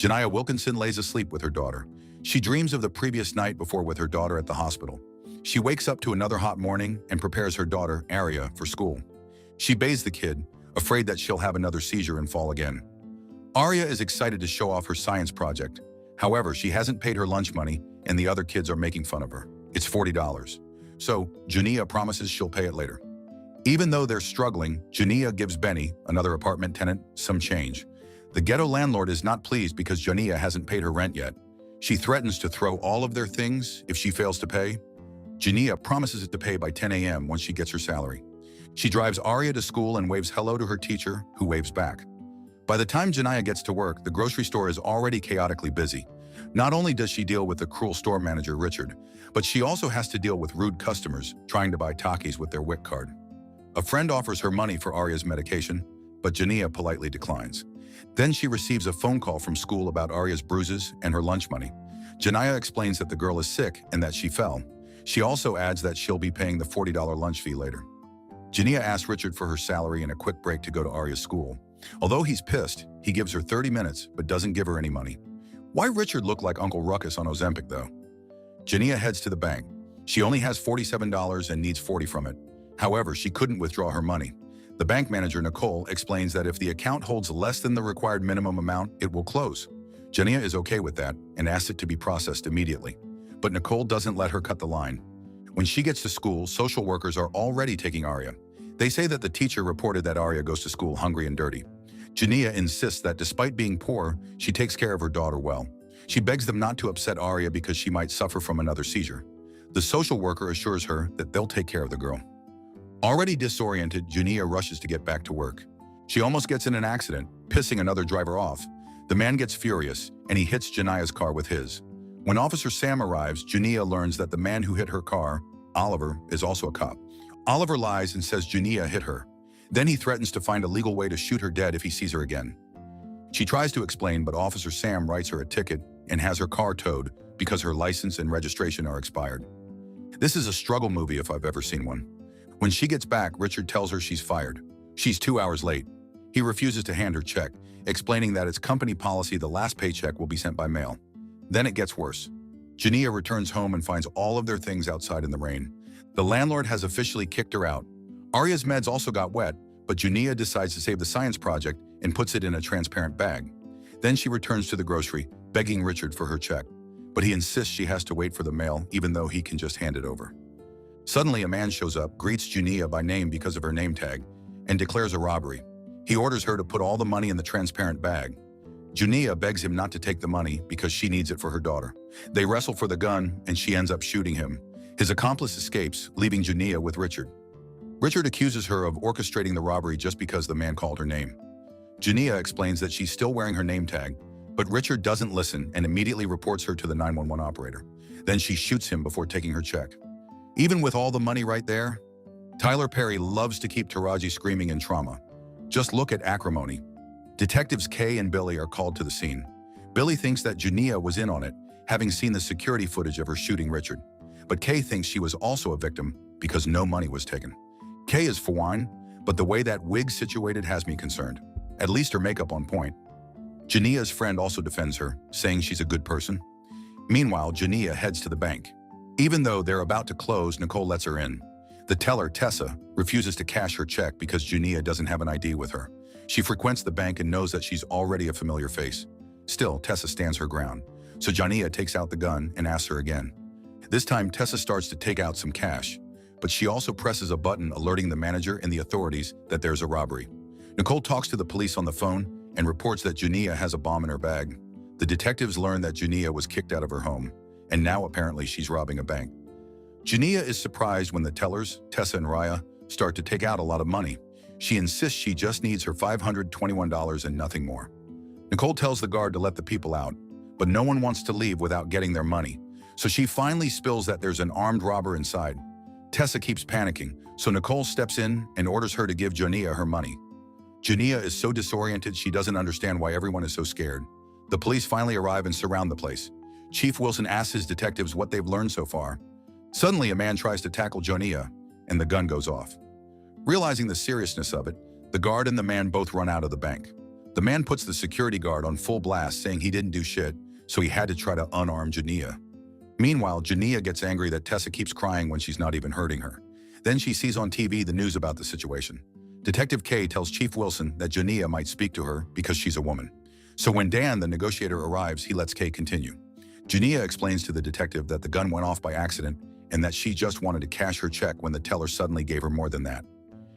Janiyah Wilkinson lays asleep with her daughter. She dreams of the previous night before with her daughter at the hospital. She wakes up to another hot morning and prepares her daughter, Aria, for school. She bathes the kid, afraid that she'll have another seizure and fall again. Aria is excited to show off her science project. However, she hasn't paid her lunch money and the other kids are making fun of her. It's $40. So, Janiyah promises she'll pay it later. Even though they're struggling, Janiyah gives Benny, another apartment tenant, some change. The ghetto landlord is not pleased because Janiyah hasn't paid her rent yet. She threatens to throw all of their things if she fails to pay. Janiyah promises to pay by 10 a.m. once she gets her salary. She drives Aria to school and waves hello to her teacher, who waves back. By the time Janiyah gets to work, the grocery store is already chaotically busy. Not only does she deal with the cruel store manager, Richard, but she also has to deal with rude customers trying to buy Takis with their WIC card. A friend offers her money for Aria's medication, but Janiyah politely declines. Then she receives a phone call from school about Aria's bruises and her lunch money. Janiyah explains that the girl is sick and that she fell. She also adds that she'll be paying the $40 lunch fee later. Janiyah asks Richard for her salary and a quick break to go to Aria's school. Although he's pissed, he gives her 30 minutes but doesn't give her any money. Why Richard look like Uncle Ruckus on Ozempic though? Janiyah heads to the bank. She only has $47 and needs 40 from it. However, she couldn't withdraw her money. The bank manager, Nicole, explains that if the account holds less than the required minimum amount, it will close. Janiyah is okay with that and asks it to be processed immediately. But Nicole doesn't let her cut the line. When she gets to school, social workers are already taking Aria. They say that the teacher reported that Aria goes to school hungry and dirty. Janiyah insists that despite being poor, she takes care of her daughter well. She begs them not to upset Aria because she might suffer from another seizure. The social worker assures her that they'll take care of the girl. Already disoriented, Janiyah rushes to get back to work. She almost gets in an accident, pissing another driver off. The man gets furious, and he hits Janiyah's car with his. When Officer Sam arrives, Janiyah learns that the man who hit her car, Oliver, is also a cop. Oliver lies and says Janiyah hit her. Then he threatens to find a legal way to shoot her dead if he sees her again. She tries to explain, but Officer Sam writes her a ticket and has her car towed because her license and registration are expired. This is a struggle movie if I've ever seen one. When she gets back, Richard tells her she's fired. She's 2 hours late. He refuses to hand her check, explaining that it's company policy the last paycheck will be sent by mail. Then it gets worse. Janiyah returns home and finds all of their things outside in the rain. The landlord has officially kicked her out. Aria's meds also got wet, but Janiyah decides to save the science project and puts it in a transparent bag. Then she returns to the grocery, begging Richard for her check. But he insists she has to wait for the mail, even though he can just hand it over. Suddenly, a man shows up, greets Janiyah by name because of her name tag, and declares a robbery. He orders her to put all the money in the transparent bag. Janiyah begs him not to take the money because she needs it for her daughter. They wrestle for the gun, and she ends up shooting him. His accomplice escapes, leaving Janiyah with Richard. Richard accuses her of orchestrating the robbery just because the man called her name. Janiyah explains that she's still wearing her name tag, but Richard doesn't listen and immediately reports her to the 911 operator. Then she shoots him before taking her check. Even with all the money right there, Tyler Perry loves to keep Taraji screaming in trauma. Just look at acrimony. Detectives Kay and Billy are called to the scene. Billy thinks that Janiyah was in on it, having seen the security footage of her shooting Richard. But Kay thinks she was also a victim because no money was taken. Kay is fine, but the way that wig's situated has me concerned. At least her makeup on point. Janiyah's friend also defends her, saying she's a good person. Meanwhile, Janiyah heads to the bank. Even though they're about to close, Nicole lets her in. The teller, Tessa, refuses to cash her check because Janiyah doesn't have an ID with her. She frequents the bank and knows that she's already a familiar face. Still, Tessa stands her ground. So Janiyah takes out the gun and asks her again. This time, Tessa starts to take out some cash, but she also presses a button alerting the manager and the authorities that there's a robbery. Nicole talks to the police on the phone and reports that Janiyah has a bomb in her bag. The detectives learn that Janiyah was kicked out of her home, and now apparently she's robbing a bank. Janiyah is surprised when the tellers, Tessa and Raya, start to take out a lot of money. She insists she just needs her $521 and nothing more. Nicole tells the guard to let the people out, but no one wants to leave without getting their money. So she finally spills that there's an armed robber inside. Tessa keeps panicking, so Nicole steps in and orders her to give Janiyah her money. Janiyah is so disoriented she doesn't understand why everyone is so scared. The police finally arrive and surround the place. Chief Wilson asks his detectives what they've learned so far. Suddenly, a man tries to tackle Janiyah, and the gun goes off. Realizing the seriousness of it, the guard and the man both run out of the bank. The man puts the security guard on full blast, saying he didn't do shit, so he had to try to unarm Jania. Meanwhile, Jania gets angry that Tessa keeps crying when she's not even hurting her. Then she sees on TV the news about the situation. Detective K tells Chief Wilson that Jania might speak to her because she's a woman. So when Dan, the negotiator, arrives, he lets K continue. Jania explains to the detective that the gun went off by accident and that she just wanted to cash her check when the teller suddenly gave her more than that.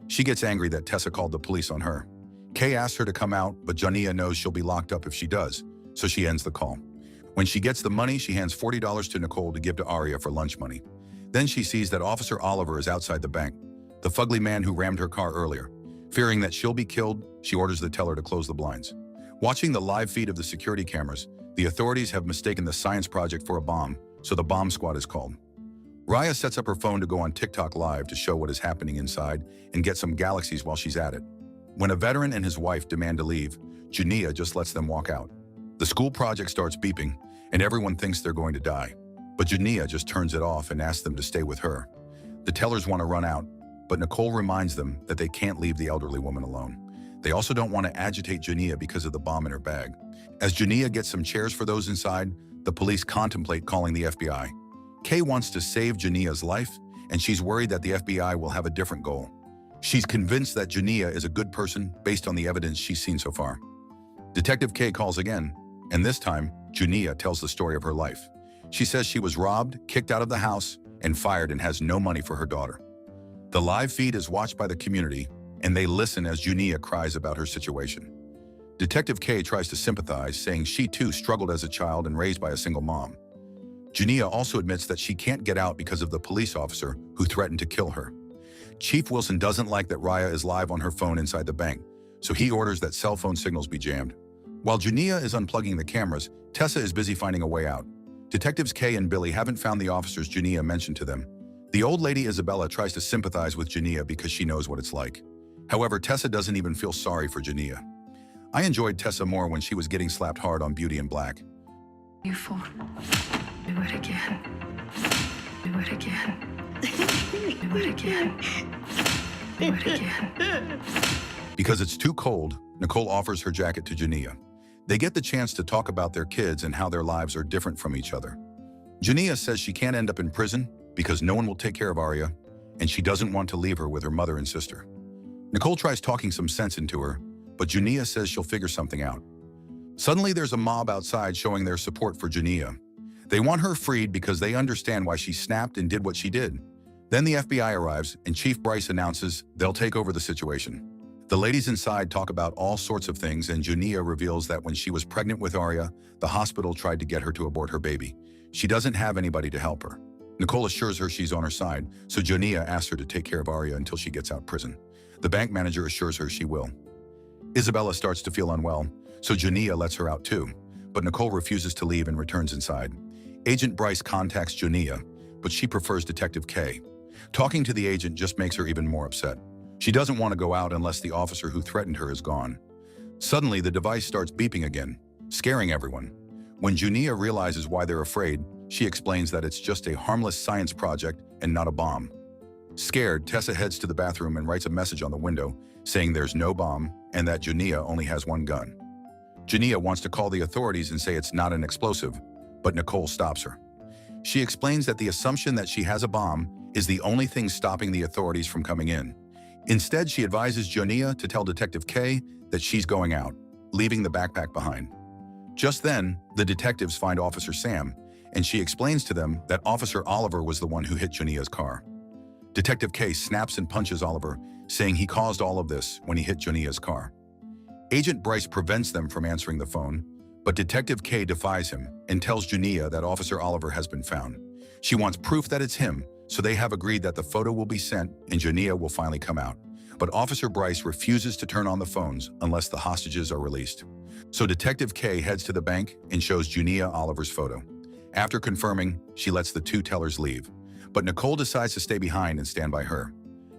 She gets angry that Tessa called the police on her. Kay asks her to come out, but Jania knows she'll be locked up if she does, so she ends the call. When she gets the money, she hands $40 to Nicole to give to Aria for lunch money. Then she sees that Officer Oliver is outside the bank, the fugly man who rammed her car earlier. Fearing that she'll be killed, she orders the teller to close the blinds. Watching the live feed of the security cameras, the authorities have mistaken the science project for a bomb, so the bomb squad is called. Raya sets up her phone to go on TikTok Live to show what is happening inside and get some galaxies while she's at it. When a veteran and his wife demand to leave, Jania just lets them walk out. The school project starts beeping, and everyone thinks they're going to die. But Jania just turns it off and asks them to stay with her. The tellers want to run out, but Nicole reminds them that they can't leave the elderly woman alone. They also don't want to agitate Jania because of the bomb in her bag. As Jania gets some chairs for those inside, the police contemplate calling the FBI. Kay wants to save Jania's life, and she's worried that the FBI will have a different goal. She's convinced that Jania is a good person based on the evidence she's seen so far. Detective Kay calls again, and this time, Jania tells the story of her life. She says she was robbed, kicked out of the house, and fired and has no money for her daughter. The live feed is watched by the community, and they listen as Jania cries about her situation. Detective Kay tries to sympathize, saying she too struggled as a child and raised by a single mom. Jania also admits that she can't get out because of the police officer who threatened to kill her. Chief Wilson doesn't like that Raya is live on her phone inside the bank, so he orders that cell phone signals be jammed. While Jania is unplugging the cameras, Tessa is busy finding a way out. Detectives Kay and Billy haven't found the officers Jania mentioned to them. The old lady Isabella tries to sympathize with Jania because she knows what it's like. However, Tessa doesn't even feel sorry for Jania. I enjoyed Tessa more when she was getting slapped hard on Beauty in Black. You fool. Do it again. Do it again. Do it again. Do it again. Because it's too cold, Nicole offers her jacket to Jania. They get the chance to talk about their kids and how their lives are different from each other. Jania says she can't end up in prison because no one will take care of Aria, and she doesn't want to leave her with her mother and sister. Nicole tries talking some sense into her, but Jania says she'll figure something out. Suddenly, there's a mob outside showing their support for Jania. They want her freed because they understand why she snapped and did what she did. Then the FBI arrives, and Chief Bryce announces they'll take over the situation. The ladies inside talk about all sorts of things, and Jania reveals that when she was pregnant with Aria, the hospital tried to get her to abort her baby. She doesn't have anybody to help her. Nicole assures her she's on her side, so Jania asks her to take care of Aria until she gets out of prison. The bank manager assures her she will. Isabella starts to feel unwell, so Jania lets her out too, but Nicole refuses to leave and returns inside. Agent Bryce contacts Jania, but she prefers Detective K. Talking to the agent just makes her even more upset. She doesn't want to go out unless the officer who threatened her is gone. Suddenly, the device starts beeping again, scaring everyone. When Jania realizes why they're afraid, she explains that it's just a harmless science project and not a bomb. Scared, Tessa heads to the bathroom and writes a message on the window saying there's no bomb and that Jania only has one gun. Jania wants to call the authorities and say it's not an explosive, but Nicole stops her. She explains that the assumption that she has a bomb is the only thing stopping the authorities from coming in. Instead, she advises Jania to tell Detective K that she's going out, leaving the backpack behind. Just then, the detectives find Officer Sam, and she explains to them that Officer Oliver was the one who hit Jania's car. Detective K snaps and punches Oliver, saying he caused all of this when he hit Jania's car. Agent Bryce prevents them from answering the phone, but Detective K defies him and tells Jania that Officer Oliver has been found. She wants proof that it's him, so they have agreed that the photo will be sent and Jania will finally come out. But Officer Bryce refuses to turn on the phones unless the hostages are released. So Detective K heads to the bank and shows Jania Oliver's photo. After confirming, she lets the two tellers leave. But Nicole decides to stay behind and stand by her.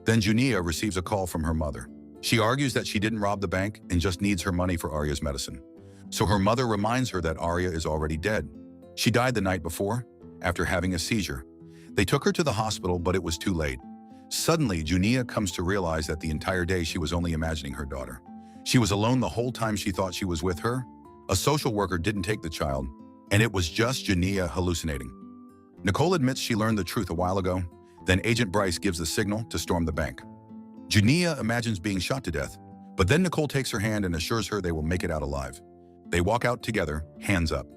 Then Jania receives a call from her mother. She argues that she didn't rob the bank and just needs her money for Aria's medicine. So her mother reminds her that Aria is already dead. She died the night before, after having a seizure. They took her to the hospital, but it was too late. Suddenly, Jania comes to realize that the entire day she was only imagining her daughter. She was alone the whole time she thought she was with her. A social worker didn't take the child, and it was just Jania hallucinating. Nicole admits she learned the truth a while ago. Then Agent Bryce gives the signal to storm the bank. Jania imagines being shot to death, but then Nicole takes her hand and assures her they will make it out alive. They walk out together, hands up.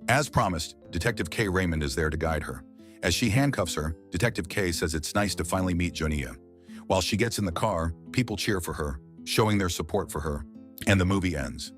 As promised, Detective K. Raymond is there to guide her. As she handcuffs her, Detective K says it's nice to finally meet Jania. While she gets in the car, people cheer for her, showing their support for her, and the movie ends.